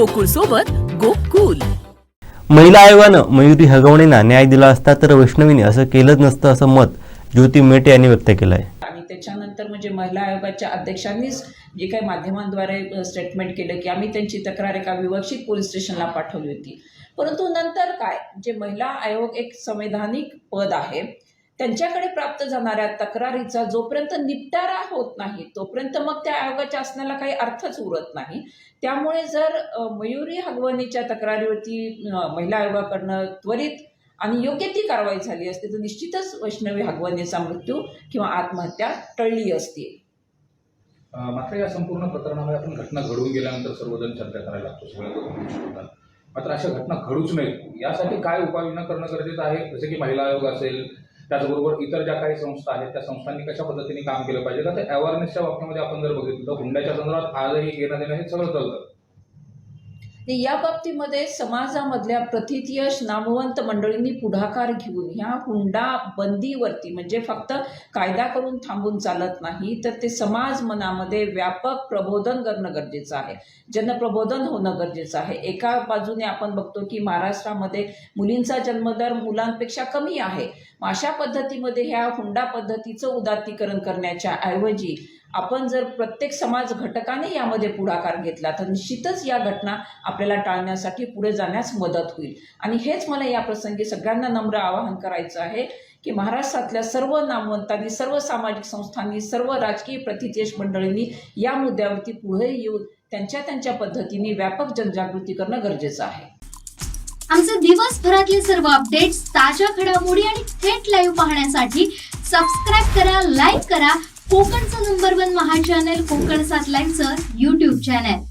गोकुळ सोबत गोकुल. महिला आयोगानं मयुरी हगवणेंना न्याय दिला असता तर वैष्णवीने असं केलंच नसतं असं मत ज्योती मेटे यांनी व्यक्त केलं आहे. आणि त्याच्यानंतर म्हणजे महिला आयोगाच्या अध्यक्षांनीच जे काही माध्यमांद्वारे स्टेटमेंट केलं की आम्ही त्यांची तक्रार एका विवक्षित पोलीस स्टेशनला पाठवली होती. परंतु नंतर काय, जे महिला आयोग एक संवैधानिक पद आहे, त्यांच्याकडे प्राप्त जाणाऱ्या तक्रारीचा जोपर्यंत निपटारा होत नाही तोपर्यंत मग त्या आयोगाच्या असण्याला काही अर्थच उरत नाही. त्यामुळे जर मयुरी हगवणेच्या तक्रारीवरती महिला आयोगाकडनं त्वरित आणि योग्य ती कारवाई झाली असती तर निश्चितच वैष्णवी हगवणेचा मृत्यू किंवा आत्महत्या टळली असती. मात्र या संपूर्ण प्रकरणामध्ये आपण घटना घडून गेल्यानंतर सर्वजण चर्चा करायला लागतो, सगळ्या. मात्र अशा घटना घडूच नयेत यासाठी काय उपाययोजना करणं गरजेचं आहे, जसे की महिला आयोग असेल, त्याचबरोबर इतर ज्या काही संस्था आहेत त्या संस्थांनी कशा पद्धतीने काम केलं पाहिजे. तर अवेअरनेसच्या बाबतीमध्ये आपण जर बघितलं तर हुंड्याच्या संदर्भात आजही घेणं देणं हे सगळं चालतं. या बाबतीमध्ये समाजामधल्या प्रथितयश नामवंत मंडळींनी पुढाकार घेऊन ह्या हुंडा बंदीवरती म्हणजे फक्त कायदा करून थांबून चालत नाही, तर ते समाज मनामध्ये व्यापक प्रबोधन करणं गरजेचं आहे, जनप्रबोधन होणं गरजेचं आहे. एका बाजूने आपण बघतो की महाराष्ट्रामध्ये मुलींचा जन्मदर मुलांपेक्षा कमी आहे. अशा पद्धतीमध्ये ह्या हुंडा पद्धतीचं उदात्तीकरण करण्याच्या ऐवजी आपण जर प्रत्येक समाज घटकाने यामध्ये पुढाकार घेतला तर निश्चितच या घटना आपल्याला टाळण्यासाठी पुढे जाण्यास मदत होईल. आणि हेच मला या प्रसंगी सगळ्यांना नम्र आवाहन करायचं आहे की महाराष्ट्रातल्या सर्व नामवंतांनी, सर्व सामाजिक संस्थांनी, सर्व राजकीय प्रथितयश मंडळींनी या मुद्द्यावरती पुढे येऊन त्यांच्या पद्धतीने व्यापक जनजागृती करणं गरजेचं आहे. आमचे दिवसभरातले सर्व अपडेट्स, ताज्या घडामोडी आणि थेट लाईव्ह पाहण्यासाठी सबस्क्राईब करा, लाईक करा कोकणचं नंबर 1 महा चॅनल कोकण 7 लाईव्हचं YouTube चॅनल.